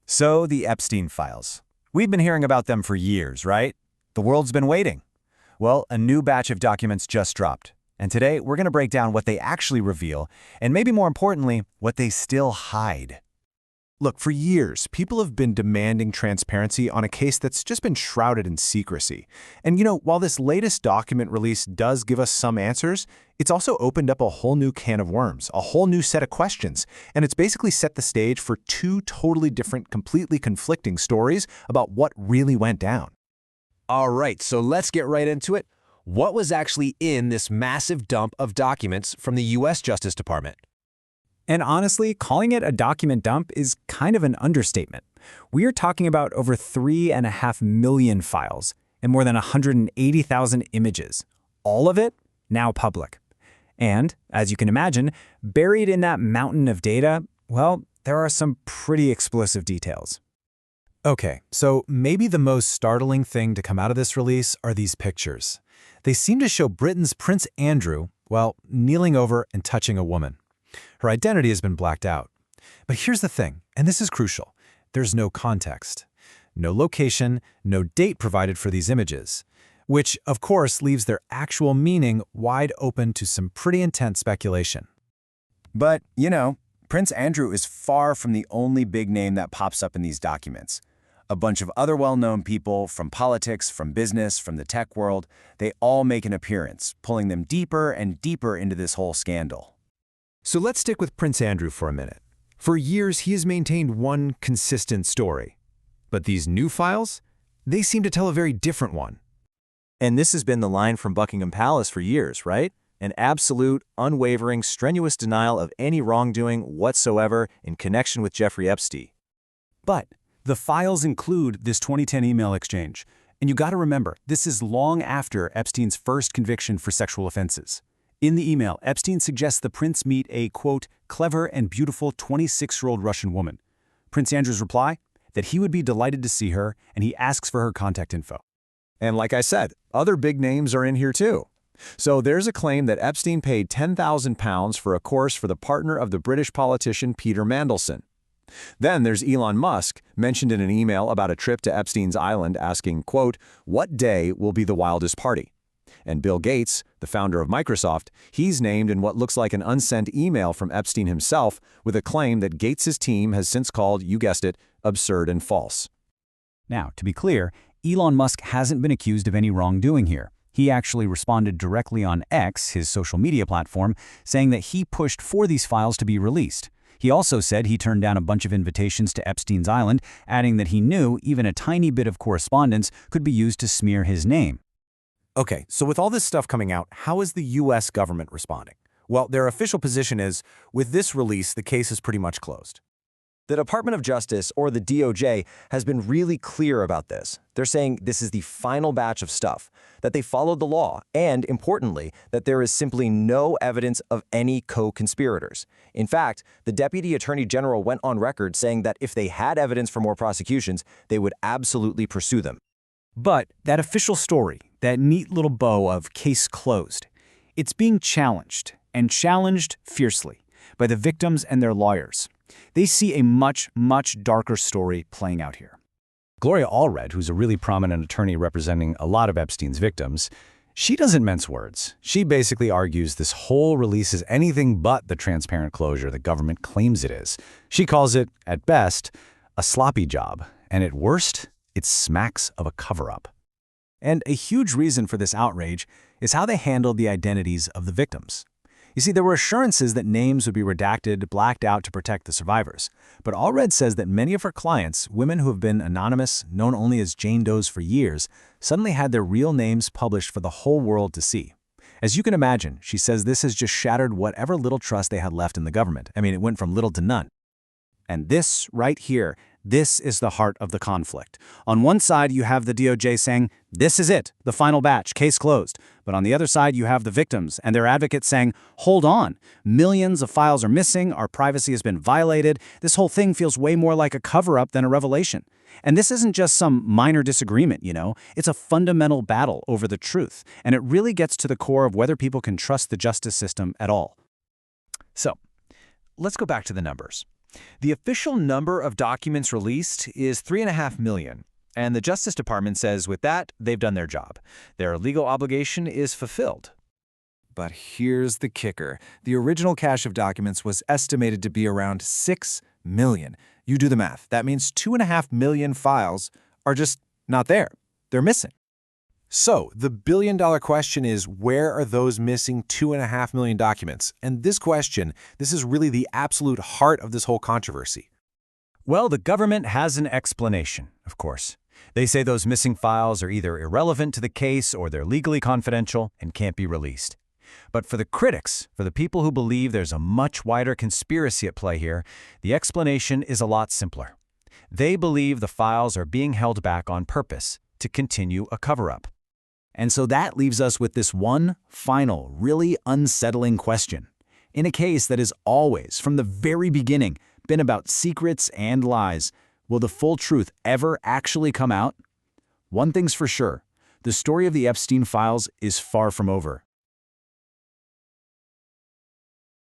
So, the Epstein files. We've been hearing about them for years, right? The world's been waiting. Well, a new batch of documents just dropped. And today, we're going to break down what they actually reveal, and maybe more importantly, what they still hide. Look, for years, people have been demanding transparency on a case that's just been shrouded in secrecy. And while this latest document release does give us some answers, it's also opened up a whole new can of worms, a whole new set of questions, and it's basically set the stage for two totally different, completely conflicting stories about what really went down. All right, so let's get right into it. What was actually in this massive dump of documents from the U.S. Justice Department? And honestly, calling it a document dump is kind of an understatement. We are talking about over 3.5 million files and more than 180,000 images. All of it now public. And, as you can imagine, buried in that mountain of data, well, there are some pretty explosive details. Okay, so maybe the most startling thing to come out of this release are these pictures. They seem to show Britain's Prince Andrew, well, kneeling over and touching a woman. Her identity has been blacked out. But here's the thing, and this is crucial. There's no context, no location, no date provided for these images, which, of course, leaves their actual meaning wide open to some pretty intense speculation. But, Prince Andrew is far from the only big name that pops up in these documents. A bunch of other well-known people, from politics, from business, from the tech world, they all make an appearance, pulling them deeper and deeper into this whole scandal. So let's stick with Prince Andrew for a minute. For years, he has maintained one consistent story. But these new files, they seem to tell a very different one. And this has been the line from Buckingham Palace for years, right? An absolute, unwavering, strenuous denial of any wrongdoing whatsoever in connection with Jeffrey Epstein. But the files include this 2010 email exchange. And you got to remember, this is long after Epstein's first conviction for sexual offenses. In the email, Epstein suggests the prince meet a, quote, clever and beautiful 26-year-old Russian woman. Prince Andrew's reply? That he would be delighted to see her, and he asks for her contact info. And like I said, other big names are in here too. So there's a claim that Epstein paid £10,000 for a course for the partner of the British politician Peter Mandelson. Then there's Elon Musk, mentioned in an email about a trip to Epstein's island asking, quote, what day will be the wildest party? And Bill Gates, the founder of Microsoft, he's named in what looks like an unsent email from Epstein himself with a claim that Gates's team has since called, you guessed it, absurd and false. Now, to be clear, Elon Musk hasn't been accused of any wrongdoing here. He actually responded directly on X, his social media platform, saying that he pushed for these files to be released. He also said he turned down a bunch of invitations to Epstein's island, adding that he knew even a tiny bit of correspondence could be used to smear his name. Okay, so with all this stuff coming out, how is the U.S. government responding? Well, their official position is, with this release, the case is pretty much closed. The Department of Justice, or the DOJ, has been really clear about this. They're saying this is the final batch of stuff, that they followed the law, and, importantly, that there is simply no evidence of any co-conspirators. In fact, the Deputy Attorney General went on record saying that if they had evidence for more prosecutions, they would absolutely pursue them. But that official story, that neat little bow of case closed, it's being challenged, and challenged fiercely, by the victims and their lawyers. They see a much, much darker story playing out here. Gloria Allred, who's a really prominent attorney representing a lot of Epstein's victims, she doesn't mince words. She basically argues this whole release is anything but the transparent closure the government claims it is. She calls it, at best, a sloppy job, and at worst, it smacks of a cover-up. And a huge reason for this outrage is how they handled the identities of the victims. You see, there were assurances that names would be redacted, blacked out to protect the survivors. But Allred says that many of her clients, women who have been anonymous, known only as Jane Does for years, suddenly had their real names published for the whole world to see. As you can imagine, she says this has just shattered whatever little trust they had left in the government. I mean, it went from little to none. And this right here, this is the heart of the conflict. On one side, you have the DOJ saying, this is it, the final batch, case closed. But on the other side, you have the victims and their advocates saying, hold on, millions of files are missing, our privacy has been violated, this whole thing feels way more like a cover-up than a revelation. And this isn't just some minor disagreement, it's a fundamental battle over the truth, and it really gets to the core of whether people can trust the justice system at all. So, let's go back to the numbers. The official number of documents released is 3.5 million, and the Justice Department says with that, they've done their job. Their legal obligation is fulfilled. But here's the kicker. The original cache of documents was estimated to be around 6 million. You do the math. That means 2.5 million files are just not there. They're missing. So, the billion-dollar question is, where are those missing 2.5 million documents? And this question, this is really the absolute heart of this whole controversy. Well, the government has an explanation, of course. They say those missing files are either irrelevant to the case or they're legally confidential and can't be released. But for the critics, for the people who believe there's a much wider conspiracy at play here, the explanation is a lot simpler. They believe the files are being held back on purpose to continue a cover-up. And so that leaves us with this one final, really unsettling question. In a case that has always, from the very beginning, been about secrets and lies, will the full truth ever actually come out? One thing's for sure, the story of the Epstein files is far from over.